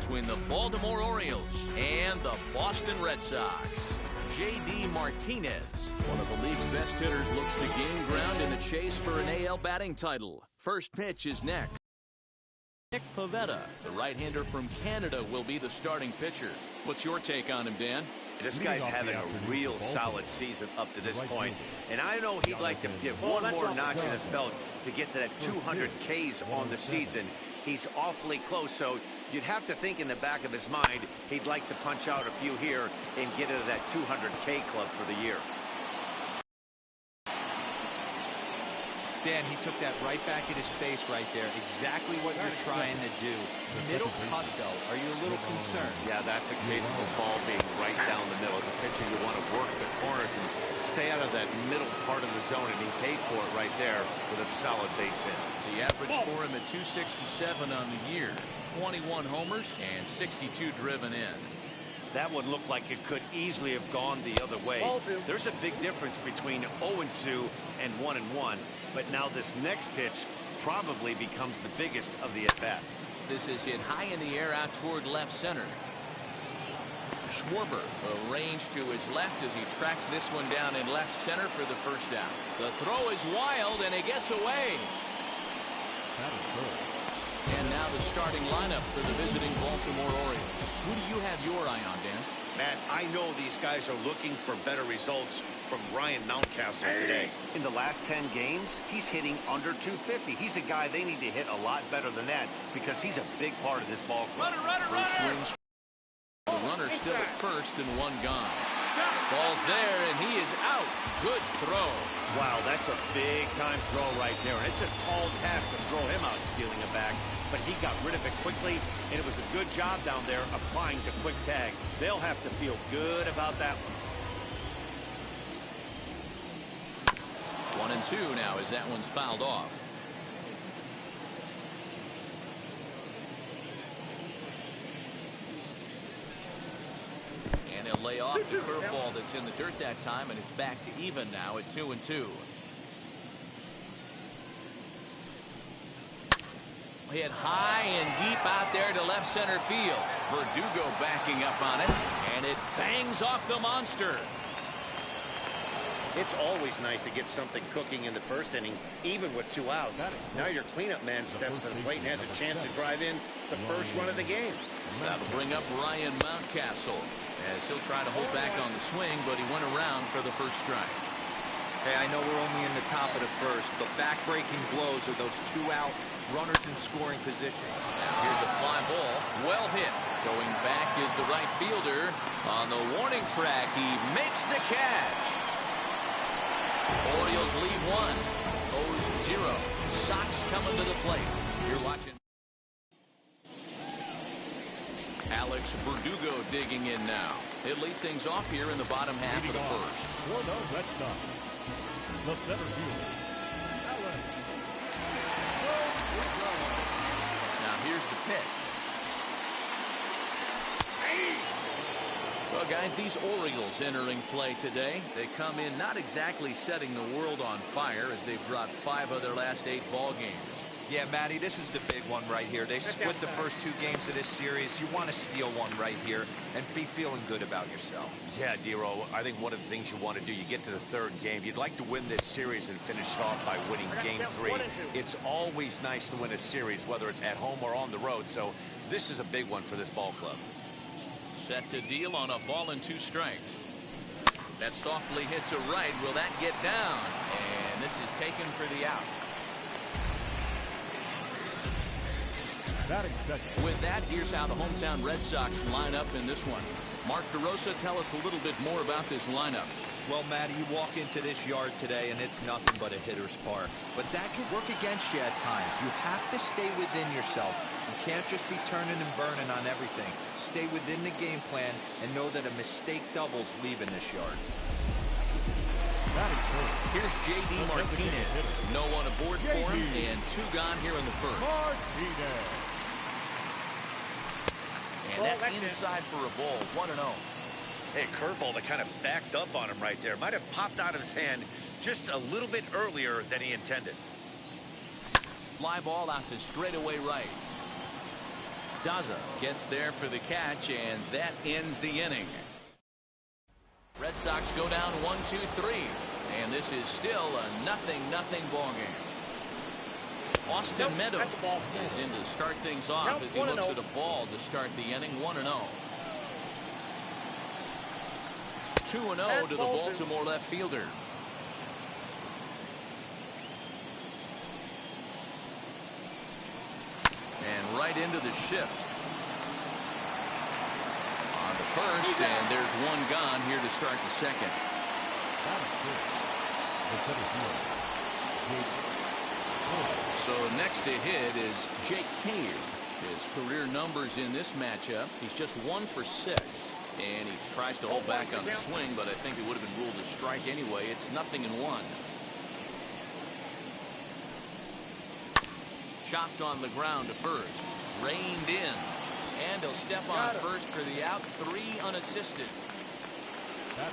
between the Baltimore Orioles and the Boston Red Sox. J.D. Martinez, one of the league's best hitters, looks to gain ground in the chase for an AL batting title. First pitch is next. Nick Pivetta, the right-hander from Canada, will be the starting pitcher. What's your take on him, Dan? This guy's having a real solid season up to this point, and I know he'd like to get one more notch in his belt to get to that 200 Ks on the season. He's awfully close, so you'd have to think in the back of his mind he'd like to punch out a few here and get into that 200 K club for the year. Dan, he took that right back in his face right there. Exactly what you're trying to do. Middle cut, though. Are you a little concerned? Yeah, that's a case of a ball being right down the middle. As a pitcher, you want to work the corners and stay out of that middle part of the zone, and he paid for it right there with a solid base hit. The average for him at 267 on the year. 21 homers and 62 driven in. That one looked like it could easily have gone the other way. There's a big difference between 0-2 and 1-1, but now this next pitch probably becomes the biggest of the at-bat. This is hit high in the air out toward left center. Schwarber arranged to his left as he tracks this one down in left center for the first down. The throw is wild and it gets away. And now the starting lineup for the visiting Baltimore Orioles. Who do you have your eye on, Dan? Matt, I know these guys are looking for better results from Ryan Mountcastle today. In the last 10 games, he's hitting under 250. He's a guy they need to hit a lot better than that because he's a big part of this ball club. First swings. The runner still at first and one gone. Ball's there and he is out. Good throw. Wow, that's a big-time throw right there. And it's a tall task to throw him out stealing a back, but he got rid of it quickly, and it was a good job down there applying the quick tag. They'll have to feel good about that one. 1-2 now as that one's fouled off. And he'll lay off the curveball that's in the dirt that time, and it's back to even now at 2-2. Hit high and deep out there to left center field. Verdugo backing up on it, and it bangs off the monster. It's always nice to get something cooking in the first inning, even with 2 outs. Now your cleanup man steps to the plate and has a chance to drive in the first run of the game. That'll bring up Ryan Mountcastle as he'll try to hold back on the swing, but he went around for the first strike. Hey, I know we're only in the top of the first, but back-breaking blows are those 2-out runners in scoring position. Now here's a fly ball. Well hit. Going back is the right fielder. On the warning track, he makes the catch. Orioles lead 1. 0. Sox coming to the plate. You're watching. Alex Verdugo digging in now. He'll lead things off here in the bottom half of the first. For the Red Sox, the center fielder, Alex. Now here's the pitch. Well, guys, these Orioles entering play today. They come in not exactly setting the world on fire as they've dropped 5 of their last 8 ball games. Yeah, Matty, this is the big one right here. They've split the first 2 games of this series. You want to steal one right here and be feeling good about yourself. Yeah, Dero, I think one of the things you want to do, you get to the 3rd game, you'd like to win this series and finish it off by winning game 3. It's always nice to win a series, whether it's at home or on the road, so this is a big one for this ball club. Set to deal on a ball and 2 strikes. That softly hit to right. Will that get down? And this is taken for the out. With that, here's how the hometown Red Sox line up in this one. Mark DeRosa, tell us a little bit more about this lineup. Well, Matty, you walk into this yard today and it's nothing but a hitter's park. But that can work against you at times. You have to stay within yourself. You can't just be turning and burning on everything. Stay within the game plan and know that a mistake doubles leaving this yard. Here's J.D. Martinez. No one aboard for him, and 2 gone here in the first. And that's inside for a ball. 1-0. Hey, curveball that kind of backed up on him right there. Might have popped out of his hand just a little bit earlier than he intended. Fly ball out to straightaway right. Daza gets there for the catch, and that ends the inning. Red Sox go down 1-2-3, and this is still a 0-0 ball game. Austin Meadows is in to start things off as he looks at a ball to start the inning. 1-0. 2-0 to the Baltimore left fielder. And right into the shift. On the first, and there's one gone here to start the second. So next to hit is Jake Cave. His career numbers in this matchup, he's just 1 for 6. And he tries to hold back on the swing, but I think it would have been ruled a strike anyway. It's 0-1. Chopped on the ground to first. Reined in. And he'll step on first for the out. 3 unassisted. The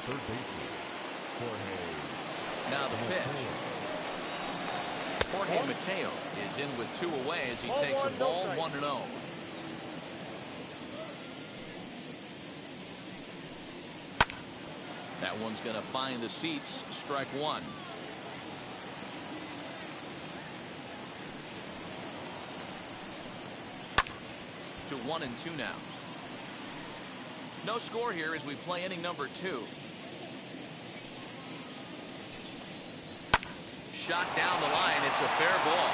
third baseman, Jorge. Now the pitch. Jorge Mateo is in with 2 away as he takes a ball. 1-0. That one's going to find the seats. Strike 1. To 1-2 now. No score here as we play inning number 2. Shot down the line. It's a fair ball.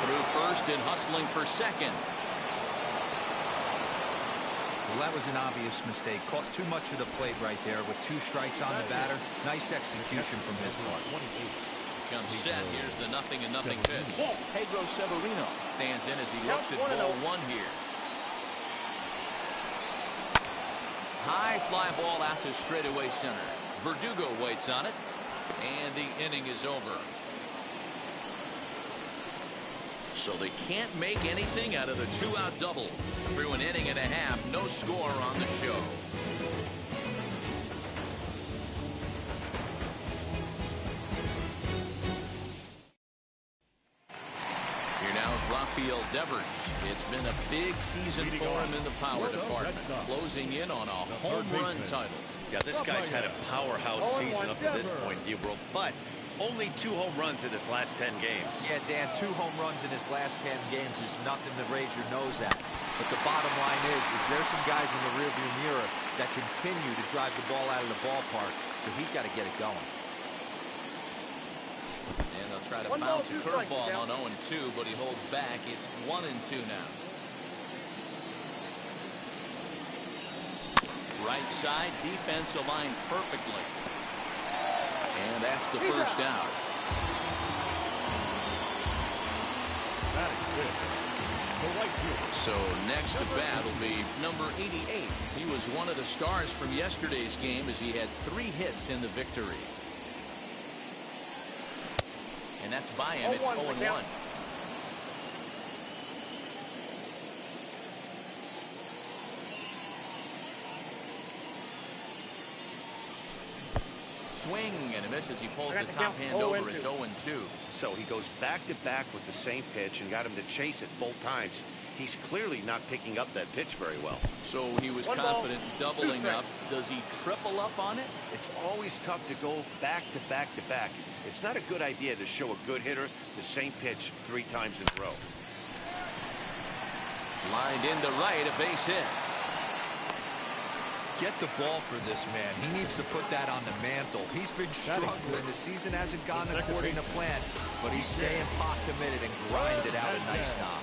Through first and hustling for second. Well, that was an obvious mistake. Caught too much of the plate right there with 2 strikes on the batter. Nice execution from his part. Comes set. Here's the 0-0 pitch. Pedro Severino stands in as he looks at ball 1 here. High fly ball out to straightaway center. Verdugo waits on it. And the inning is over. So they can't make anything out of the 2-out double. Through an inning and a half, no score on the show. Here now is Rafael Devers. It's been a big season for him in the power department, closing in on a home run title. Yeah, this guy's had a powerhouse season up to this point, D-World, but only 2 home runs in his last 10 games. Yeah, Dan, 2 home runs in his last 10 games is nothing to raise your nose at. But the bottom line is there's some guys in the rearview mirror that continue to drive the ball out of the ballpark, so he's got to get it going. And they'll try to bounce a curveball on 0-2, but he holds back. It's 1-2 now. Right side, defense aligned perfectly. And that's the first out. So next to bat will be number 88. He was one of the stars from yesterday's game as he had 3 hits in the victory. And that's by him. It's 0-1. Swing and a miss as he pulls the top hand over. It's 0-2. So he goes back-to-back with the same pitch and got him to chase it both times. He's clearly not picking up that pitch very well. So he was confident doubling up. Does he triple up on it? It's always tough to go back-to-back-to-back. It's not a good idea to show a good hitter the same pitch 3 times in a row. Lined into right, a base hit. Get the ball for this man. He needs to put that on the mantle. He's been struggling. The season hasn't gone according to plan, but he's staying pot committed and grinded out a nice knock.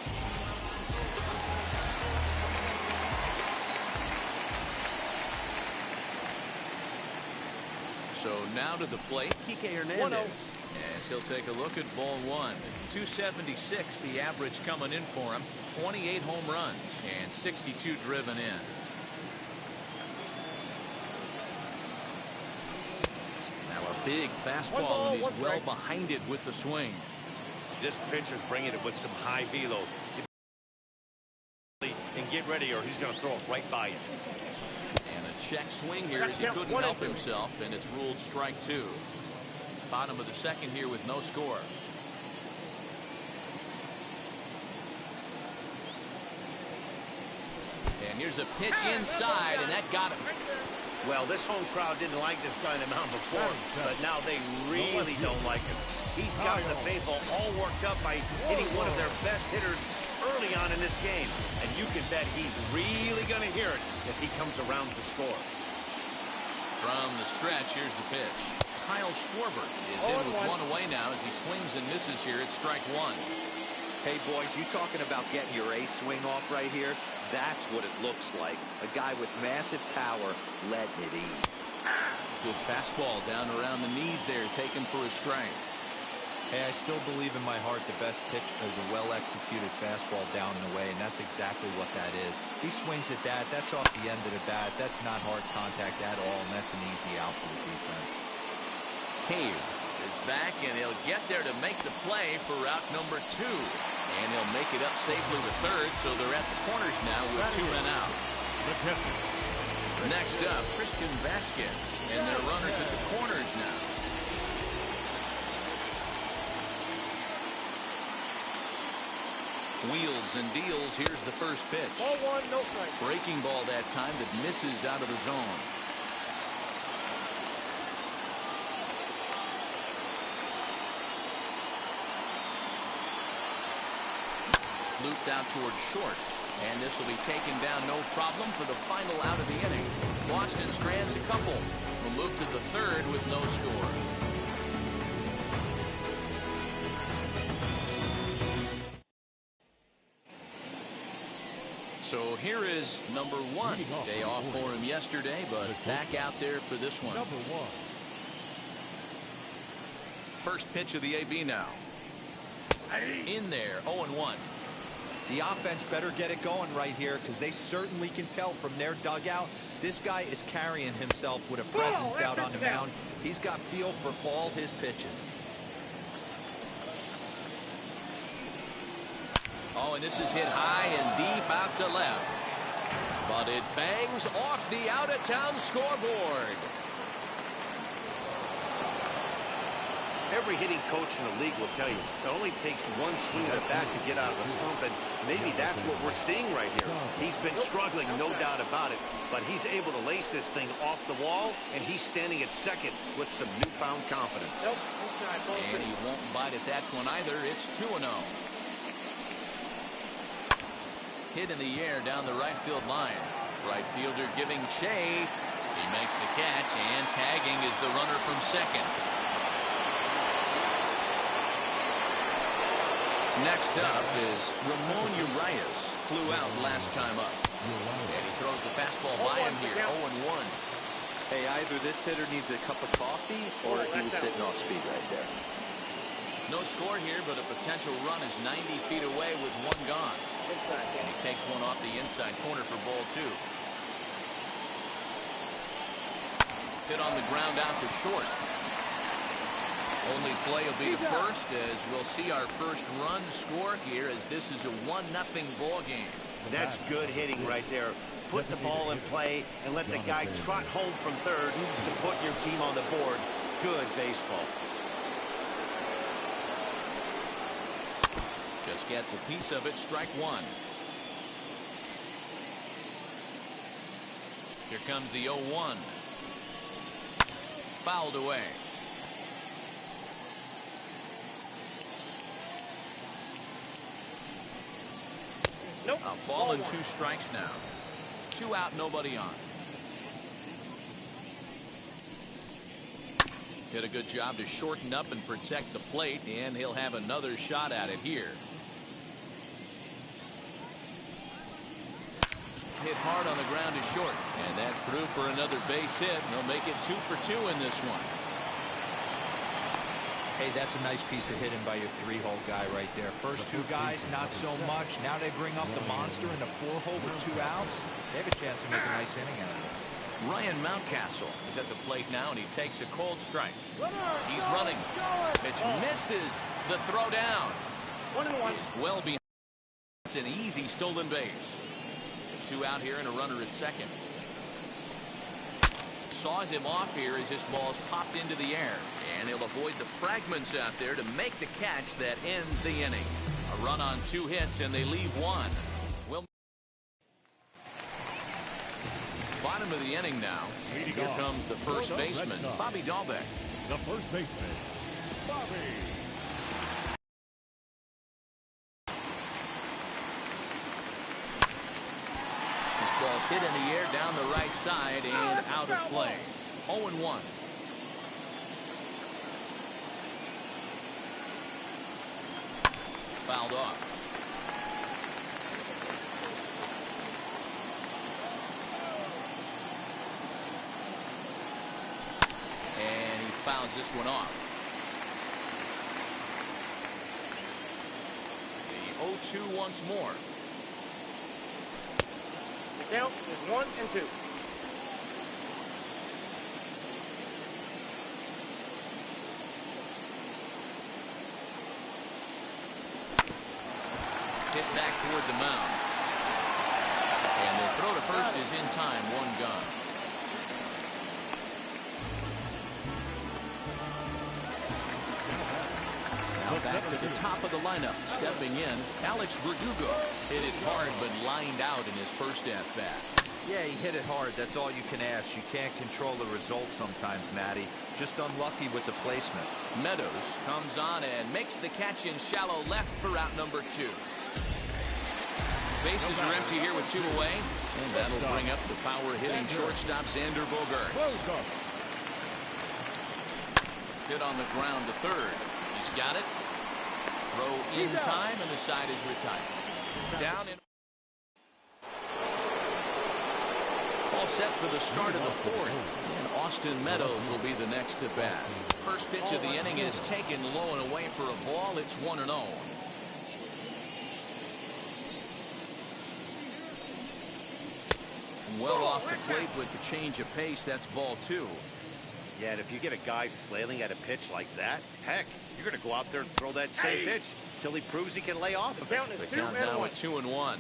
So now to the plate, Kike Hernandez. As he'll take a look at ball 1. 276 the average coming in for him. 28 home runs and 62 driven in. Now a big fastball, and he's well behind it with the swing. This pitcher's bringing it with some high velo. And get ready or he's going to throw it right by you. And a check swing here as he couldn't help himself, and it's ruled strike 2. Bottom of the second here with no score. Here's a pitch inside, and that got him. Well, this home crowd didn't like this guy on the mound before, but now they really don't like him. He's got the baseball all worked up by hitting one of their best hitters early on in this game. And you can bet he's really going to hear it if he comes around to score. From the stretch, here's the pitch. Kyle Schwarber is in with one away now as he swings and misses here at strike one. Hey, boys, you talking about getting your ace swing off right here? That's what it looks like. A guy with massive power letting it eat. Good fastball down around the knees there, taken for a strike. Hey, I still believe in my heart the best pitch is a well-executed fastball down and away, and that's exactly what that is. He swings at that. That's off the end of the bat. That's not hard contact at all, and that's an easy out for the defense. Cave is back, and he'll get there to make the play for route number 2. And he'll make it up safely to third, so they're at the corners now with 2 men out. Next up, Christian Vasquez, and their runners at the corners now. Wheels and deals. Here's the first pitch. Ball one, no strike. Breaking ball that time that misses out of the zone. Looped out towards short, and this will be taken down no problem for the final out of the inning. Boston strands a couple. Will move to the third with no score. So here is number 1. Day off for him yesterday, but back out there for this one. Number 1. First pitch of the AB now. In there, 0-1. The offense better get it going right here because they certainly can tell from their dugout this guy is carrying himself with a presence out on the mound. He's got feel for all his pitches. Oh, and this is hit high and deep out to left. But it bangs off the out-of-town scoreboard. Every hitting coach in the league will tell you it only takes one swing of the bat to get out of a slump, and maybe that's what we're seeing right here. He's been struggling, no doubt about it, but he's able to lace this thing off the wall, and he's standing at second with some newfound confidence. And he won't bite at that one either. It's 2-0. Hit in the air down the right field line. Right fielder giving chase. He makes the catch, and tagging is the runner from second. Next up is Ramon Urias. Flew out last time up. And he throws the fastball by him here. 0-1. Hey, either this hitter needs a cup of coffee or he was sitting off speed right there. No score here, but a potential run is 90 feet away with one gone. And he takes one off the inside corner for ball 2. Hit on the ground out to short. Only play will be the first, as we'll see our first run score here, as this is a 1-0 ball game. That's good hitting right there. Put the ball in play and let the guy trot home from third to put your team on the board. Good baseball. Just gets a piece of it. Strike 1. Here comes the 0-1. Fouled away. Nope. A ball and 2 strikes now. 2 out, nobody on. Did a good job to shorten up and protect the plate, and he'll have another shot at it here. Hit hard on the ground to short, and that's through for another base hit. They'll make it 2 for 2 in this one. Hey, that's a nice piece of hitting by your 3-hole guy right there. First 2 guys, not so much. Now they bring up the monster in the 4-hole with 2 outs. They have a chance to make a nice inning out of this. Ryan Mountcastle is at the plate now, and he takes a cold strike. He's running. Pitch misses the throw down. 1-1. Is well behind. It's an easy stolen base. 2 out here and a runner at second. Saws him off here as his ball's popped into the air, and he'll avoid the fragments out there to make the catch that ends the inning. A run on 2 hits, and they leave 1. Well, Bottom of the inning now. Leading Here off, comes the first baseman, Red Sox. Bobby Dahlbeck. The first baseman, Bobby. This ball's hit in the air down the right side and out of play. 0-1. Fouled off. And he fouls this one off. The 0-2 once more. The count is 1-2. Hit back toward the mound. And the throw to first is in time. One gone. Now back to the top of the lineup. Stepping in, Alex Verdugo. Hit it hard but lined out in his first at-bat. Yeah, he hit it hard. That's all you can ask. You can't control the result sometimes, Matty. Just unlucky with the placement. Meadows comes on and makes the catch in shallow left for out number 2. Bases are empty here with 2 away. And that'll bring up the power-hitting shortstop, Xander Bogaerts. Hit on the ground to third. He's got it. Throw in time, and the side is retired. Down in. All set for the start of the 4th. And Austin Meadows will be the next to bat. First pitch of the inning is taken low and away for a ball. It's 1-0. Well off the plate with the change of pace. That's ball 2. Yeah, and if you get a guy flailing at a pitch like that, heck, you're going to go out there and throw that same pitch till he proves he can lay off of it. The count now at 2-1.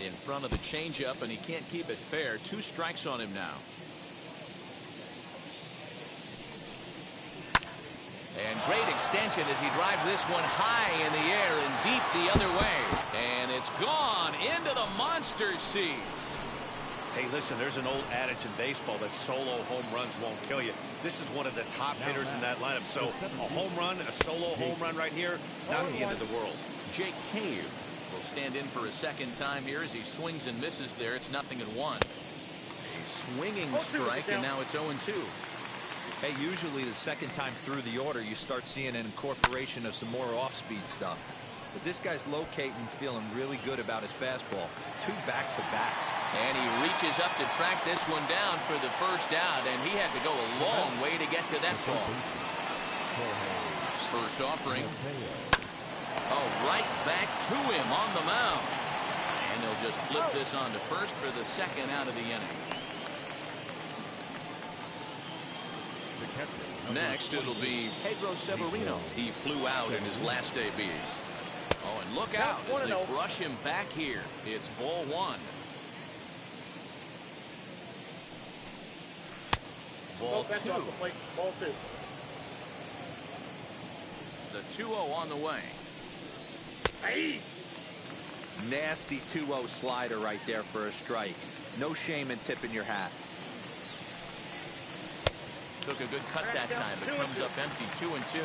In front of the changeup, and he can't keep it fair. 2 strikes on him now. And great extension as he drives this one high in the air and deep the other way. And it's gone into the monster seats. Hey, listen, there's an old adage in baseball that solo home runs won't kill you. This is one of the top hitters in that lineup. So a home run, a solo home run right here, it's not the end of the world. Jake Cave will stand in for a second time here as he swings and misses there. It's 0-1. A swinging strike, and now it's 0-2. Hey, usually the second time through the order, you start seeing an incorporation of some more off-speed stuff. But this guy's locating, feeling really good about his fastball. 2 back-to-back. And he reaches up to track this one down for the first out, and he had to go a long way to get to that ball. First offering. Oh, right back to him on the mound. And they'll just flip this on to first for the second out of the inning. Next, it'll be Pedro Severino. He flew out in his last debut. Oh, and look out as they brush him back here. It's ball 1. Ball 2. Ball 2. The 2-0 on the way. Hey. Nasty 2-0 slider right there for a strike. No shame in tipping your hat. Took a good cut that time, but comes up empty. 2-2.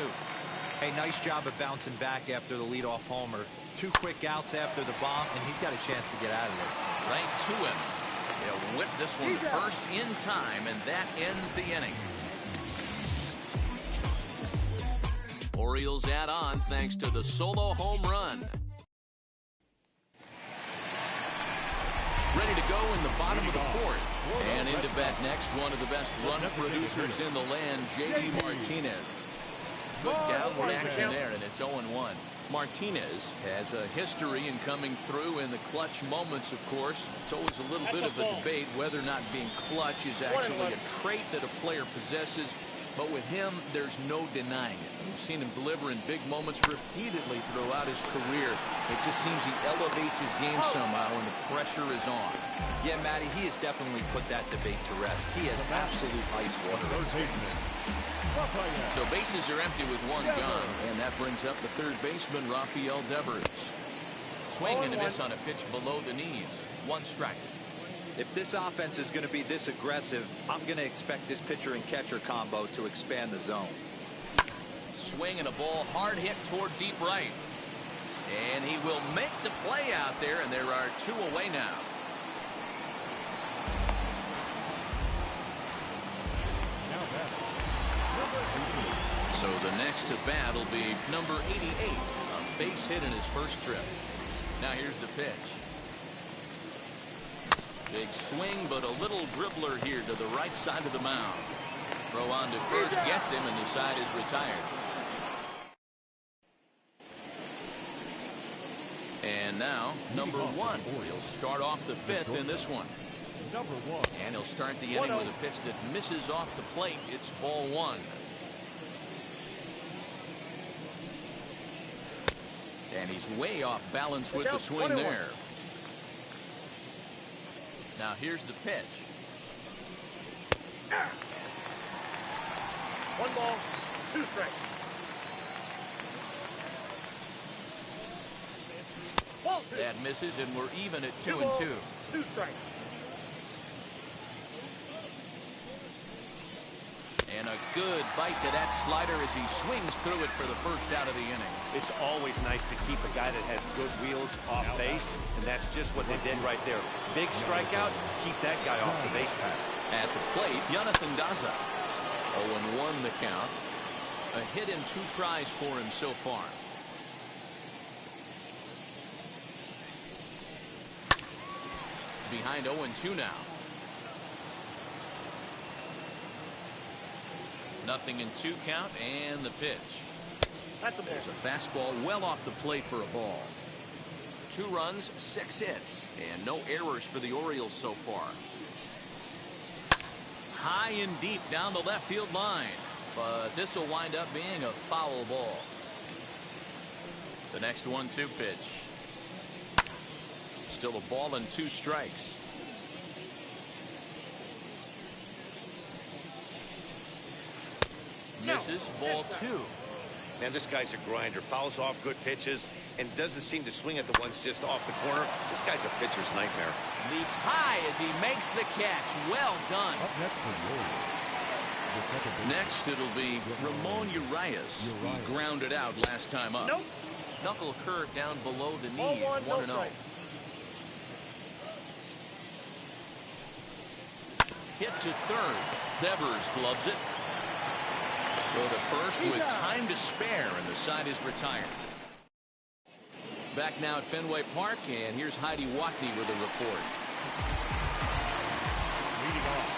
Hey, nice job of bouncing back after the leadoff homer. 2 quick outs after the bomb, and he's got a chance to get out of this. Right to him. They'll whip this one to first in time, and that ends the inning. Orioles add on thanks to the solo home run. Ready to go in the bottom of the 4th. And into bat next, one of the best run producers in the land, J.D. Martinez. Good downward action there, and it's 0-1. Martinez has a history in coming through in the clutch moments, of course. It's always a little bit of a debate whether or not being clutch is actually a trait that a player possesses. But with him, there's no denying it. We've seen him deliver in big moments repeatedly throughout his career. It just seems he elevates his game somehow when the pressure is on. Yeah, Matty, he has definitely put that debate to rest. He has absolute ice water in his veins. So bases are empty with 1 gone, and that brings up the third baseman, Rafael Devers. Swing and a miss on a pitch below the knees. 1 strike. If this offense is going to be this aggressive, I'm going to expect this pitcher and catcher combo to expand the zone. Swing and a ball hard hit toward deep right. And he will make the play out there, and there are 2 away now. So the next to bat will be number 88, a base hit in his first trip. Now here's the pitch. Big swing, but a little dribbler here to the right side of the mound. Throw on to first gets him, and the side is retired. And now number 1. He'll start off the 5th in this one. Number 1. And he'll start the inning with a pitch that misses off the plate. It's ball 1. And he's way off balance with the swing there. Now here's the pitch. 1 ball, 2 strikes. That misses, and we're even at 2 2 and balls, 2. 2 strikes. And a good bite to that slider as he swings through it for the first out of the inning. It's always nice to keep a guy that has good wheels off base, and that's just what they did right there. Big strikeout, keep that guy off the base path. At the plate, Jonathan Daza. 0-1 the count. A hit in 2 tries for him so far. Behind 0-2 now. Nothing in 2 count, and the pitch. That's a ball. There's a fastball well off the plate for a ball. 2 runs, 6 hits, and no errors for the Orioles so far. High and deep down the left field line, but this will wind up being a foul ball. The next 1-2 pitch. Still a ball and 2 strikes. Misses, ball 2. Man, this guy's a grinder. Fouls off good pitches and doesn't seem to swing at the ones just off the corner. This guy's a pitcher's nightmare. Leaps high as he makes the catch. Well done. Up next for the Orioles. Next, it'll be Ramon Urias. He grounded out last time up. Nope. Knuckle curve down below the Ball knees. 1, no 1-0. strike. Hit to third. Devers gloves it. Go to first with time to spare, and the side is retired. Back now at Fenway Park, and here's Heidi Watney with a report. Leading off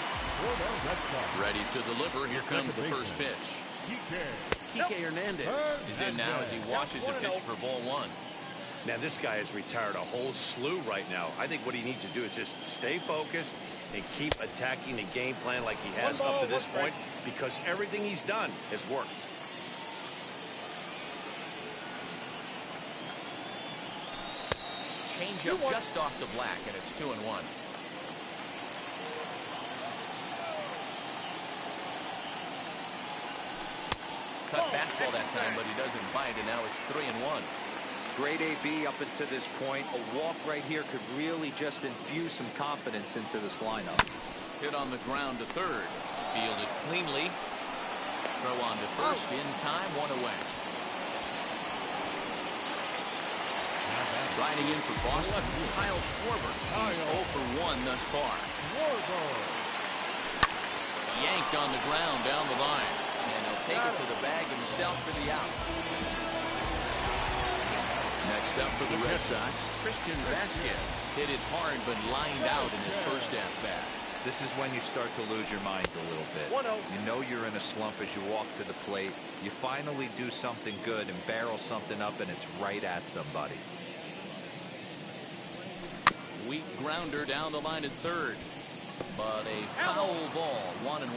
for the Red Sox. Ready to deliver. Here comes the first pitch. Kike Hernandez is in now as he watches a pitch for ball 1. Now, this guy has retired a whole slew right now. I think what he needs to do is just stay focused and keep attacking the game plan like he has up to this point, because everything he's done has worked. Change up just off the black, and it's 2-1. Cut fastball that time, but he doesn't bite, and now it's 3-1. Great AB up until this point. A walk right here could really just infuse some confidence into this lineup. Hit on the ground to third. Fielded cleanly. Throw on to first in time. 1 away. Riding in for Boston, Kyle Schwarber. He's 0 for 1 thus far. Yanked on the ground down the line. And he'll take it to the bag himself for the out. Next up for the Red Sox, Christian Vasquez. Hit it hard but lined out in his first at-bat. This is when you start to lose your mind a little bit. 1-0. You know you're in a slump as you walk to the plate. You finally do something good and barrel something up, and it's right at somebody. Weak grounder down the line at third. But a foul ball, 1-1.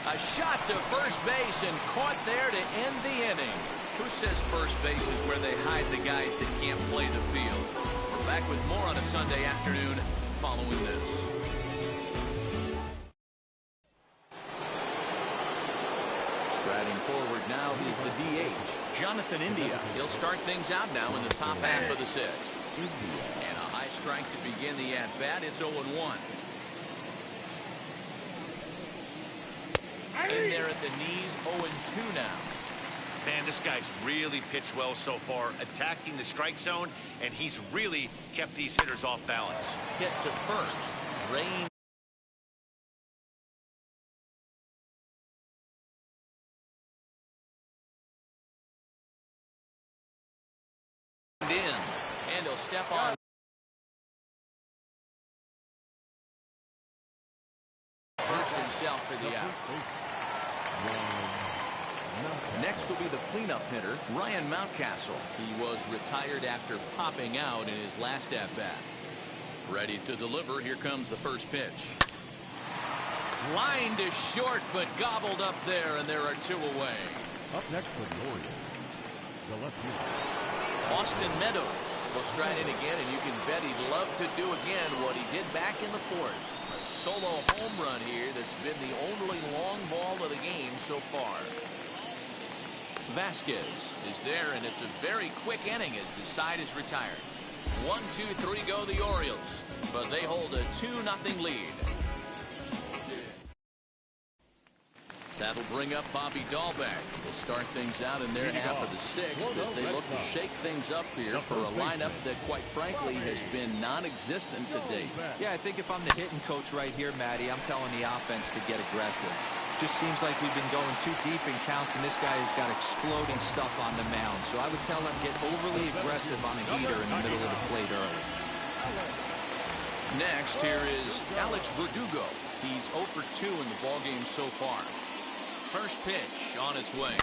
A shot to first base and caught there to end the inning. Who says first base is where they hide the guys that can't play the field? We're back with more on a Sunday afternoon following this. Striding forward now is the DH, Jonathan India. He'll start things out now in the top half of the sixth. And a high strike to begin the at-bat. It's 0-1. In there at the knees, 0-2 now. Man, this guy's really pitched well so far, attacking the strike zone, and he's really kept these hitters off balance. Hit to first. Rain in, and he'll step on. First himself for the out. Next will be the cleanup hitter, Ryan Mountcastle. He was retired after popping out in his last at-bat. Ready to deliver. Here comes the first pitch. Line to short, but gobbled up there, and there are two away. Up next for the Orioles, the left fielder, Austin Meadows will stride in again, and you can bet he'd love to do again what he did back in the fourth. A solo home run here that's been the only long ball of the game so far. Vasquez is there, and it's a very quick inning as the side is retired. 1, 2, 3 go the Orioles, but they hold a 2-0 lead. That'll bring up Bobby Dahlbeck to start things out in their half of the sixth as they look to shake things up here for a lineup that, quite frankly, has been non-existent to date. Yeah, I think if I'm the hitting coach right here, Matty, I'm telling the offense to get aggressive. Just seems like we've been going too deep in counts, and this guy has got exploding stuff on the mound. So I would tell them get overly aggressive on a heater in the middle of the plate early. Next, here is Alex Verdugo. He's 0 for 2 in the ballgame so far. First pitch on its way.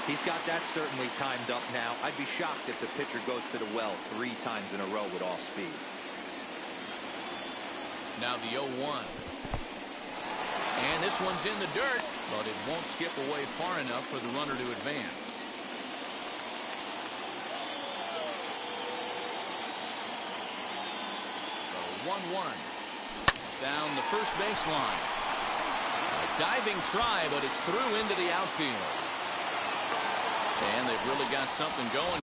He's got that certainly timed up now. I'd be shocked if the pitcher goes to the well 3 times in a row with off speed. Now the 0-1. And this one's in the dirt, but it won't skip away far enough for the runner to advance. The 1-1. Down the first baseline. A diving try, but it's through into the outfield. And they've really got something going.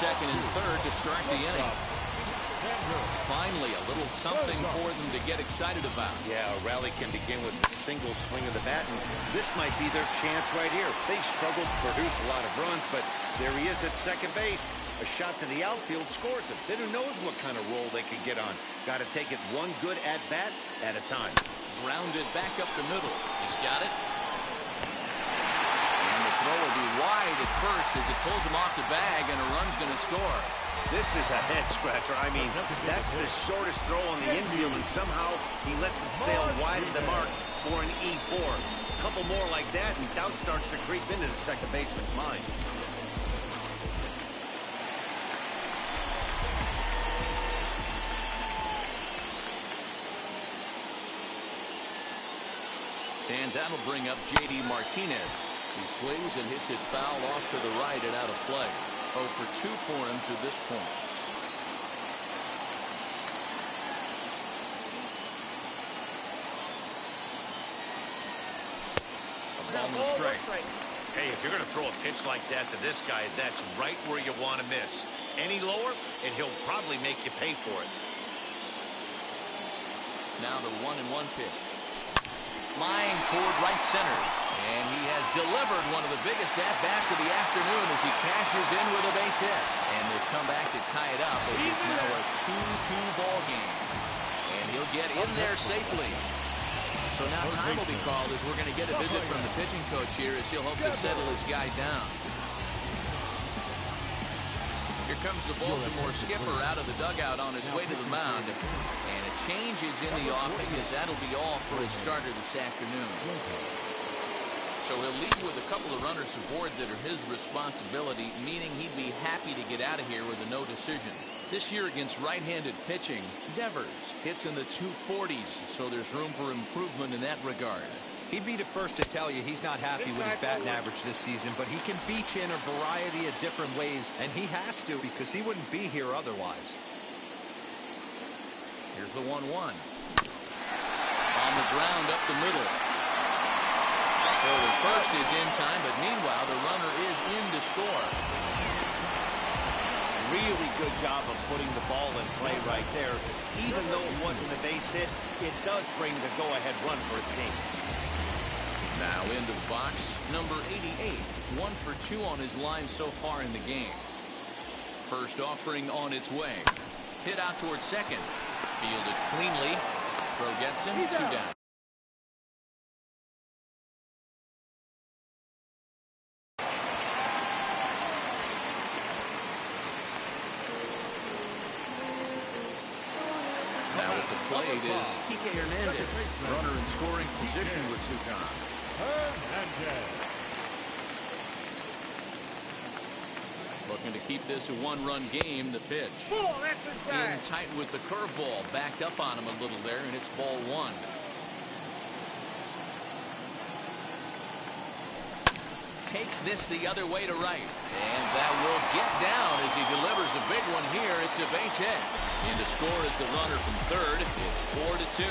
second and third to start the inning. Finally, a little something for them to get excited about. Yeah, a rally can begin with a single swing of the bat, and this might be their chance right here. They struggled to produce a lot of runs, but there he is at second base. A shot to the outfield scores him. Then who knows what kind of role they could get on. Got to take it one good at-bat at a time. Grounded back up the middle. He's got it. And the throw will be wide at first as it pulls him off the bag, and a run's going to score. This is a head-scratcher. I mean, that's the shortest throw on the infield, and somehow he lets it sail wide of the mark for an E4. A couple more like that, and doubt starts to creep into the second baseman's mind. And that'll bring up J.D. Martinez. He swings and hits it foul off to the right and out of play. 0 for 2 for him to this point. A ball and a strike. Hey, if you're going to throw a pitch like that to this guy, that's right where you want to miss. Any lower, and he'll probably make you pay for it. Now the 1-1 pitch. Line toward right center. And he has delivered one of the biggest at-bats of the afternoon as he cashes in with a base hit. And they've come back to tie it up as it's now a 2-2 ball game. And he'll get in there safely. So now time will be called as we're going to get a visit from the pitching coach here as he'll hope to settle his guy down. Here comes the Baltimore skipper out of the dugout on his way to the mound. And a change is in the offing as that'll be all for his starter this afternoon. So he'll leave with a couple of runners aboard that are his responsibility, meaning he'd be happy to get out of here with a no decision. This year against right-handed pitching, Devers hits in the 240s, so there's room for improvement in that regard. He'd be the first to tell you he's not happy with his batting average this season, but he can beat you in a variety of different ways, and he has to because he wouldn't be here otherwise. Here's the 1-1. On the ground up the middle. The first is in time, but meanwhile the runner is in to score. Really good job of putting the ball in play right there. Even though it wasn't a base hit, it does bring the go-ahead run for his team. Now into the box, number 88. 1 for 2 on his line so far in the game. First offering on its way. Hit out towards second. Fielded cleanly. Throw gets him 2 down. Plate is Kike Hernandez, runner in scoring position with Sukan. Looking to keep this a 1-run game. The pitch in tight with the curveball, backed up on him a little there, and it's ball 1. Takes this the other way to right, and that will get down as he delivers a big one here. It's a base hit. And to score is the runner from third. It's 4-2.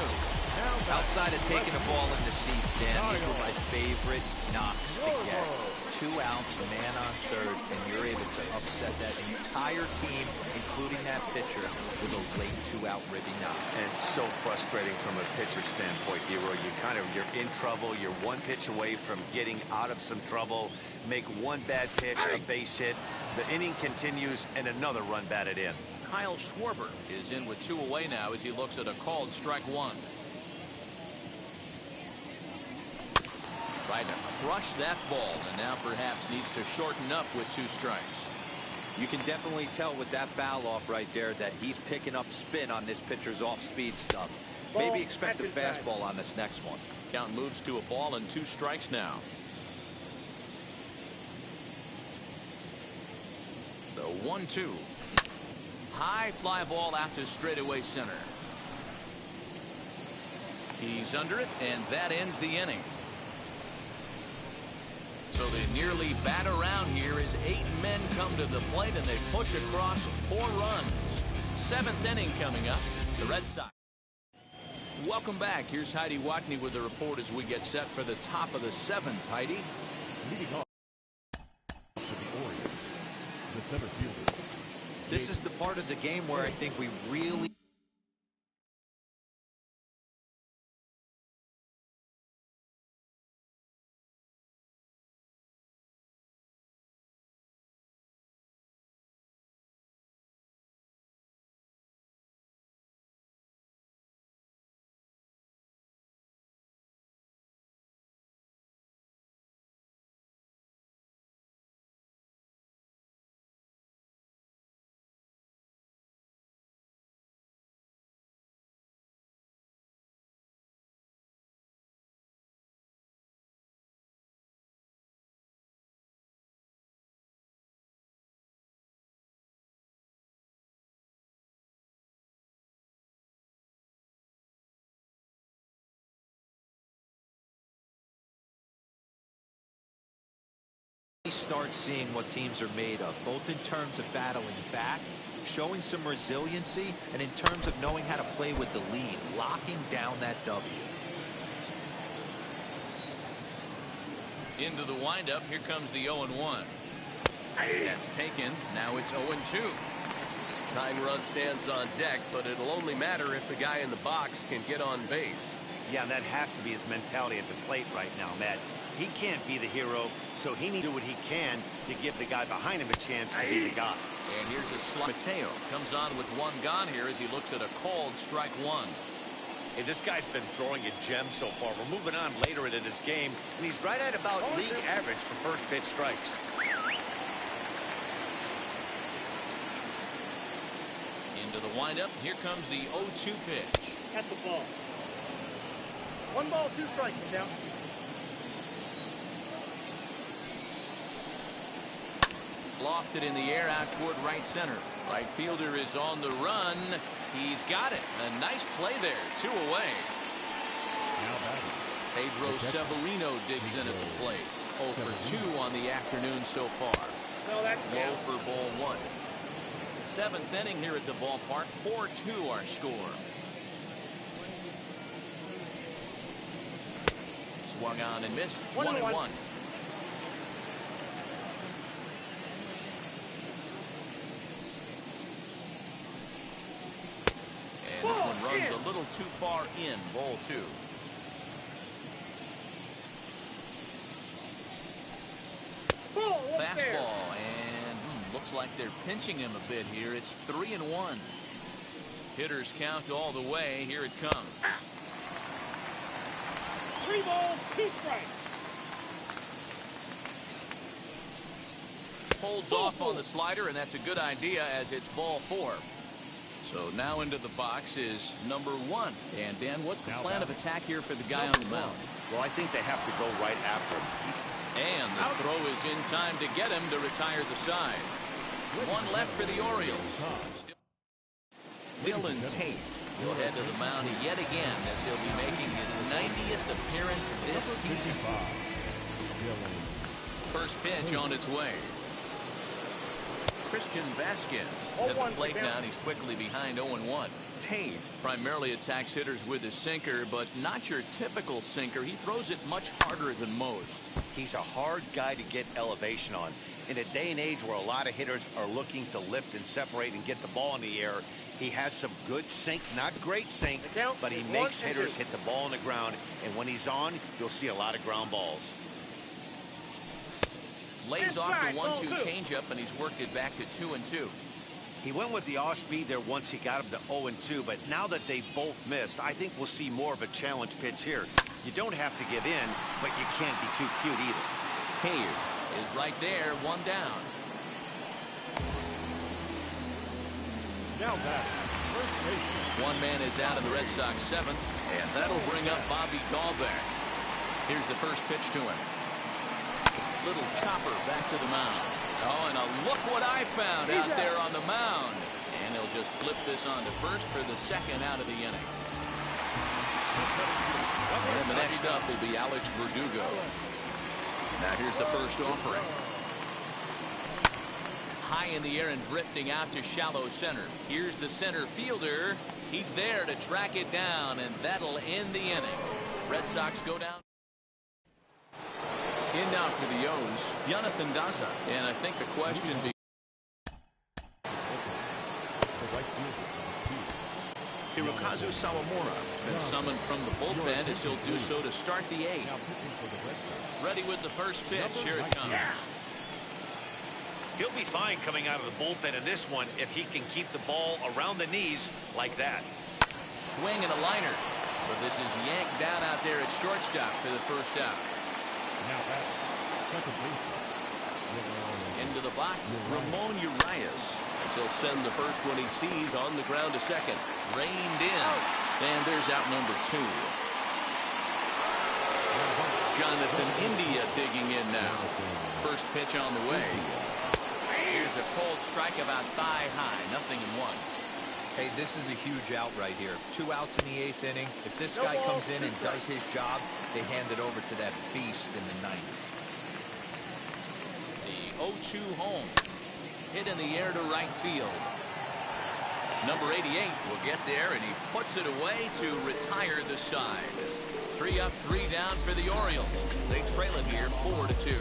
Outside of taking the ball in the seats, Dan, these were my favorite knocks to get. 2 outs, man on third, and you're able to upset that entire team, including that pitcher, with a late 2-out ribby knock. And so frustrating from a pitcher standpoint, Hero. You're in trouble. You're one pitch away from getting out of some trouble. Make one bad pitch, a base hit. The inning continues, and another run batted in. Kyle Schwarber is in with 2 away now as he looks at a called strike 1. Tried to crush that ball and now perhaps needs to shorten up with 2 strikes. You can definitely tell with that foul off right there that he's picking up spin on this pitcher's off-speed stuff. Maybe expect a fastball on this next one. Count moves to a ball and 2 strikes now. The 1-2. High fly ball out to straightaway center. He's under it, and that ends the inning. So they nearly bat around here as 8 men come to the plate, and they push across 4 runs. 7th inning coming up. The Red Sox. Welcome back. Here's Heidi Watney with the report as we get set for the top of the 7th. Heidi. Leading off to the Orioles, the center fielder, This is the part of the game where I think we really start seeing what teams are made of, both in terms of battling back, showing some resiliency, and in terms of knowing how to play with the lead, locking down that W. Into the windup. Here comes the 0-1. That's taken. Now it's 0-2. Tying run stands on deck, but it'll only matter if the guy in the box can get on base. Yeah, that has to be his mentality at the plate right now, Matt. He can't be the hero, so he needs to do what he can to give the guy behind him a chance to be the guy. And here's a slot. Mateo comes on with one gone here as he looks at a called strike one. Hey, this guy's been throwing a gem so far. We're moving on later in his game, and he's right at about league average for first pitch strikes. Into the windup. Here comes the 0-2 pitch. That's the ball. 1 ball, 2 strikes now. Lofted in the air out toward right center. Right fielder is on the run. He's got it. A nice play there. 2 away. Pedro Severino digs in at the plate. 0 for 2 on the afternoon so far. No, that's Low for ball 1. 7th inning here at the ballpark. 4-2 our score. Swung on and missed. 1-1. And this one runs a little too far in. Ball 2. Fastball, and looks like they're pinching him a bit here. It's 3-1. Hitters count all the way. Here it comes. 3 balls, 2 strikes. Holds off on the slider, and that's a good idea as it's ball 4. So now into the box is number 1. And Dan, what's the plan of attack here for the guy on the mound? Well, I think they have to go right after him. And the throw is in time to get him to retire the side. 1 left for the Orioles. Dylan Tate will head to the mound yet again as he'll be making his 90th appearance this season. First pitch on its way. Christian Vasquez is at the plate now, and he's quickly behind 0-1. Tate primarily attacks hitters with his sinker, but not your typical sinker. He throws it much harder than most. He's a hard guy to get elevation on. In a day and age where a lot of hitters are looking to lift and separate and get the ball in the air, he has some good sink, not great sink, but he makes hitters hit the ball on the ground, and when he's on, you'll see a lot of ground balls. Lays off the 1-2 changeup, and he's worked it back to 2-2. He went with the off speed there once he got him to 0-2, but now that they both missed, I think we'll see more of a challenge pitch here. You don't have to give in, but you can't be too cute either. Cave is right there, 1 down. Now back, first base. 1 man is out of the Red Sox 7th, and that'll bring up Bobby Dahlbeck. Here's the first pitch to him. Little chopper back to the mound. Oh, and look what I found out there on the mound. And they'll just flip this on to first for the 2nd out of the inning. And the next up will be Alex Verdugo. Now here's the first offering. High in the air and drifting out to shallow center. Here's the center fielder. He's there to track it down, and that'll end the inning. Red Sox go down. In now for the O's, Jonathan Daza. And I think the question right fielder, number 2. Hirokazu Sawamura has been summoned from the bullpen as he'll do so to start the 8th. Now pitching for the Red Sox. Ready with the first pitch. Here it comes. He'll be fine coming out of the bullpen in this one if he can keep the ball around the knees like that. Swing and a liner. But this is yanked down out there at shortstop for the first out. Now at second base. Into the box, Ramon Urias, as he'll send the first one he sees on the ground to second. Reined in. And there's out number 2. Jonathan India digging in now. First pitch on the way. Here's a cold strike about thigh high. Nothing in 1. Hey, this is a huge out right here. 2 outs in the 8th inning. If this guy comes in and does his job, they hand it over to that beast in the 9th. The 0-2 home. Hit in the air to right field. Number 88 will get there, and he puts it away to retire the side. 3 up, 3 down for the Orioles. They trail it here 4-2.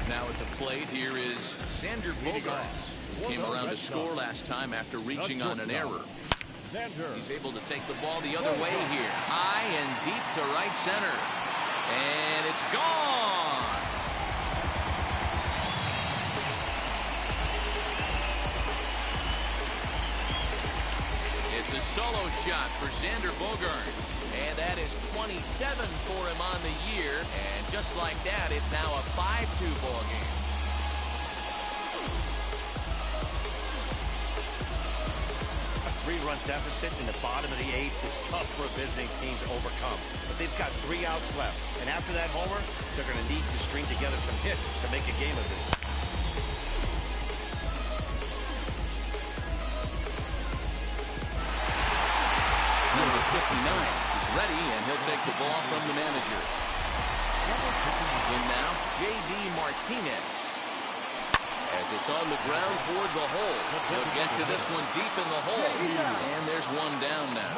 Now at the plate, here is Xander Bogaerts, who came around to score last time after reaching on an error. He's able to take the ball the other way here. High and deep to right center. And it's gone. It's a solo shot for Xander Bogaerts. And that is 27 for him on the year. And just like that, it's now a 5-2 ball game. A 3-run deficit in the bottom of the 8th is tough for a visiting team to overcome. But they've got 3 outs left. And after that homer, they're going to need to string together some hits to make a game of this. Number 59. Ready, and he'll take the ball from the manager. In now, J.D. Martinez. As it's on the ground toward the hole. He'll get to this one deep in the hole. And there's one down now.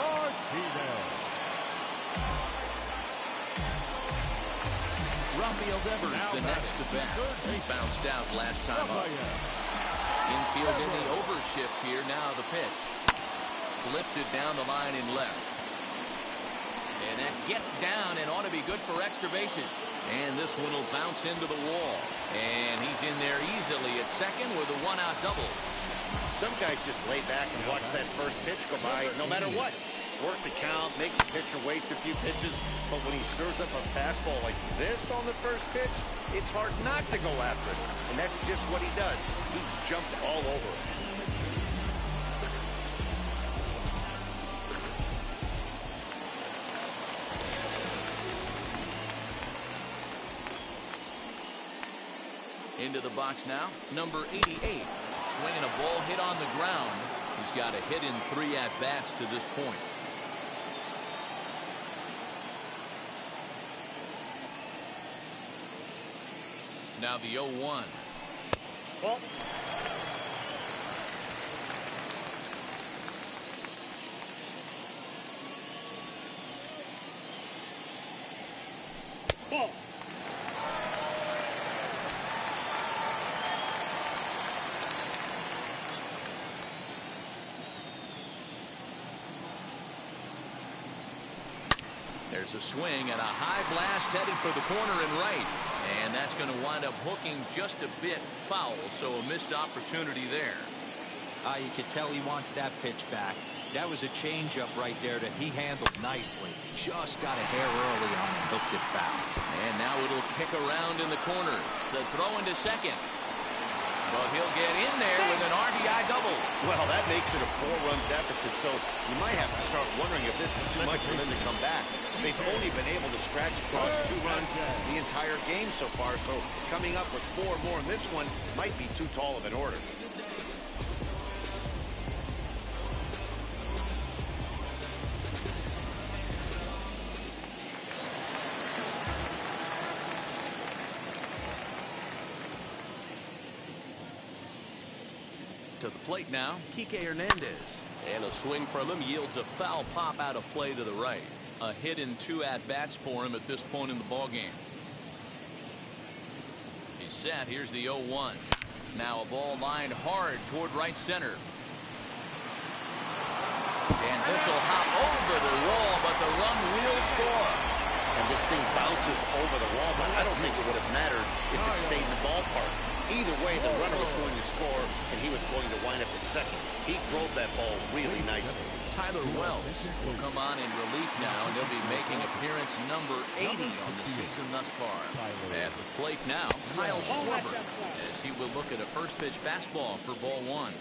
Rafael Devers the next to bat. He bounced out last time up. Infield in the overshift here. Now the pitch. Lifted down the line in left. And that gets down and ought to be good for extra bases. And this one will bounce into the wall. And he's in there easily at second with a 1-out double. Some guys just lay back and watch that first pitch go by no matter what. Work the count, make the pitcher waste a few pitches. But when he serves up a fastball like this on the first pitch, it's hard not to go after it. And that's just what he does. He jumped all over it. Into the box now, number 88. Swinging a ball hit on the ground. He's got a hit in 3 at-bats to this point. Now the 0-1. Ball. Ball. There's a swing and a high blast headed for the corner and right. And that's going to wind up hooking just a bit foul, so a missed opportunity there. You could tell he wants that pitch back. That was a changeup right there that he handled nicely. Just got a hair early on and hooked it foul. And now it'll kick around in the corner. The throw into second. But he'll get in there with an RBI double. Well, that makes it a 4-run deficit, so you might have to start wondering if this is too much for them to come back. They've only been able to scratch across 2 runs the entire game so far, so coming up with 4 more in this one might be too tall of an order. To the plate now, Kike Hernandez. And a swing from him yields a foul pop out of play to the right. A hit in 2 at-bats for him at this point in the ballgame. He's set. Here's the 0-1. Now a ball lined hard toward right center. And this will hop over the wall, but the run will score. And this thing bounces over the wall, but I don't think it would have mattered if it stayed in the ballpark. Either way, the runner was going to score, and he was going to wind up at second. He drove that ball really nicely. Tyler Wells will come on in relief now, and he'll be making appearance number 80 on the season thus far. At the plate now, Kyle Schwarber, as he will look at a first pitch fastball for ball 1.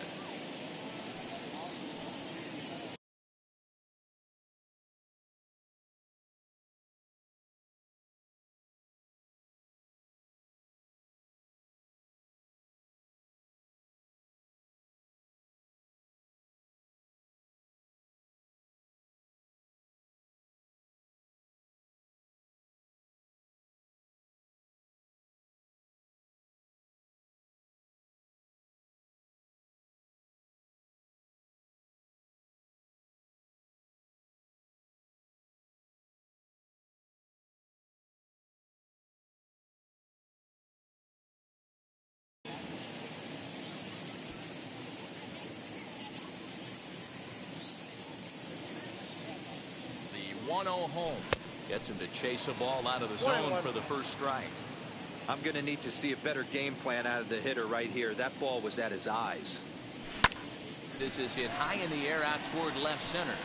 The 1-0 home gets him to chase a ball out of the zone for the first strike. I'm going to need to see a better game plan out of the hitter right here. That ball was at his eyes. This is hit high in the air out toward left center.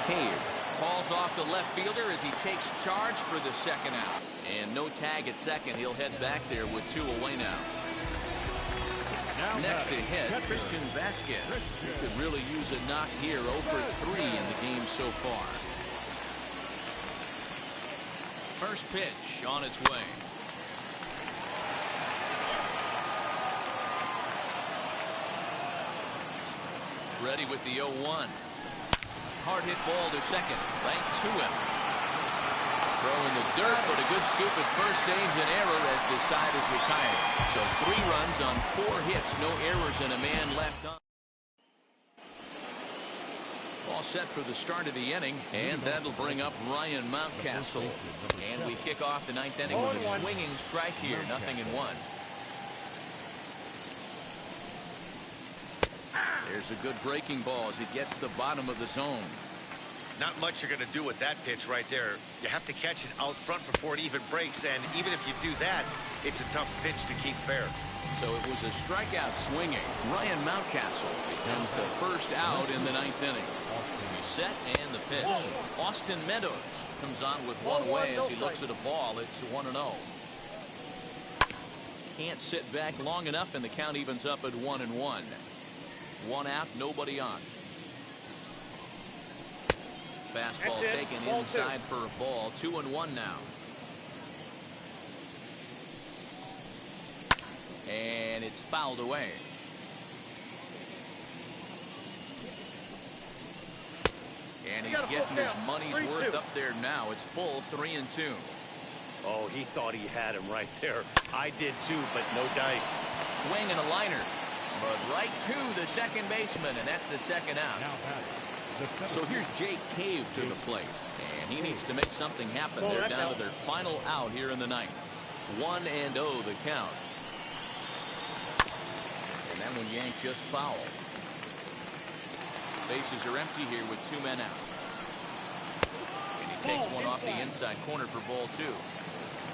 Cave calls off the left fielder as he takes charge for the second out. And no tag at second. He'll head back there with 2 away now. Next to hit, Christian Vasquez. He could really use a knock here. 0 for 3 in the game so far. First pitch on its way. Ready with the 0-1. Hard hit ball to second. Right to him. Throw in the dirt, but a good scoop at first saves an error as the side is retired. So 3 runs on 4 hits, no errors, and a man left on. All set for the start of the inning, and that'll bring up Ryan Mountcastle. And we kick off the 9th inning with a swinging strike here, 0-1. There's a good breaking ball as he gets the bottom of the zone. Not much you're going to do with that pitch right there. You have to catch it out front before it even breaks, and even if you do that, it's a tough pitch to keep fair. So it was a strikeout swinging. Ryan Mountcastle becomes the first out in the 9th inning. He's set and the pitch. Austin Meadows comes on with 1 away as he looks at a ball. It's 1-0. Can't sit back long enough, and the count evens up at 1-1. 1 out, nobody on. Fastball taken inside for a ball. 2-1 now. And it's fouled away. And he's getting his money's worth up there now. It's full 3-2. Oh, he thought he had him right there. I did too, but no dice. Swing and a liner. But right to the second baseman, and that's the second out. So here's Jake Cave to the plate, and he needs to make something happen. They're down to their final out here in the 9th. 1-0 the count. And that one yanked just foul. Bases are empty here with 2 men out. And he takes one off the inside corner for ball 2.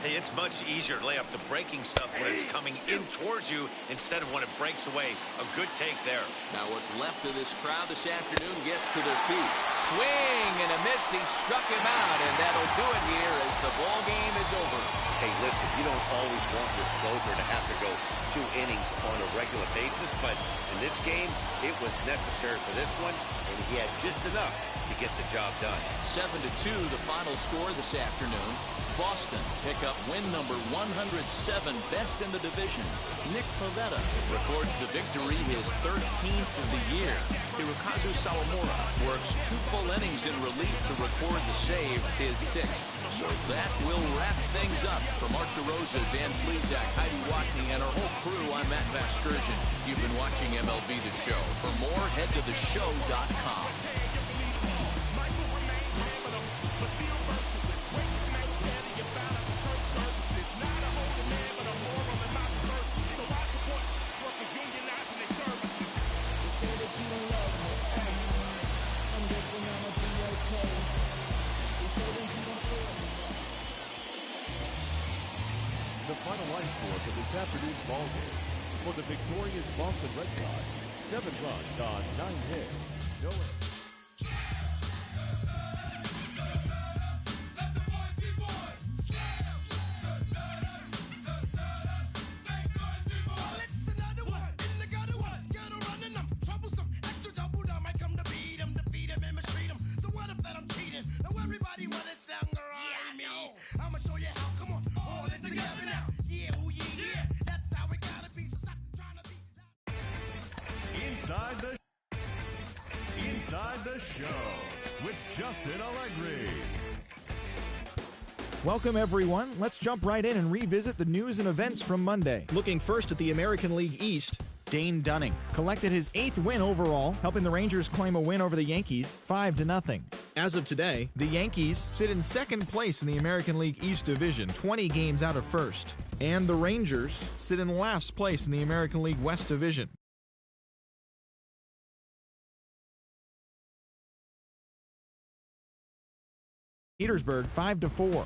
Hey, it's much easier to lay up the breaking stuff when it's coming in towards you instead of when it breaks away. A good take there. Now what's left of this crowd this afternoon gets to their feet. Swing and a miss. He struck him out, and that'll do it here as the ball game is over. Hey, listen, you don't always want your closer to have to go 2 innings on a regular basis, but in this game, it was necessary for this one, and he had just enough to get the job done. 7-2 the final score this afternoon. Boston pick up win number 107, best in the division. Nick Pivetta records the victory, his 13th of the year. Hirokazu Sawamura works 2 full innings in relief to record the save, his 6th. So that will wrap things up. For Mark DeRosa, Dan Plesac, Heidi Watney, and our whole crew, I'm Matt Vasgersian. You've been watching MLB The Show. For more, head to theshow.com. The final line score for this afternoon's ball game. For the victorious Boston Red Sox, 7 runs on 9 hits. No errors. Inside the Show with Justin Allegri. Welcome, everyone. Let's jump right in and revisit the news and events from Monday. Looking first at the American League East, Dane Dunning collected his 8th win overall, helping the Rangers claim a win over the Yankees 5-0. As of today, the Yankees sit in 2nd place in the American League East Division, 20 games out of 1st. And the Rangers sit in last place in the American League West Division. Petersburg 5-4.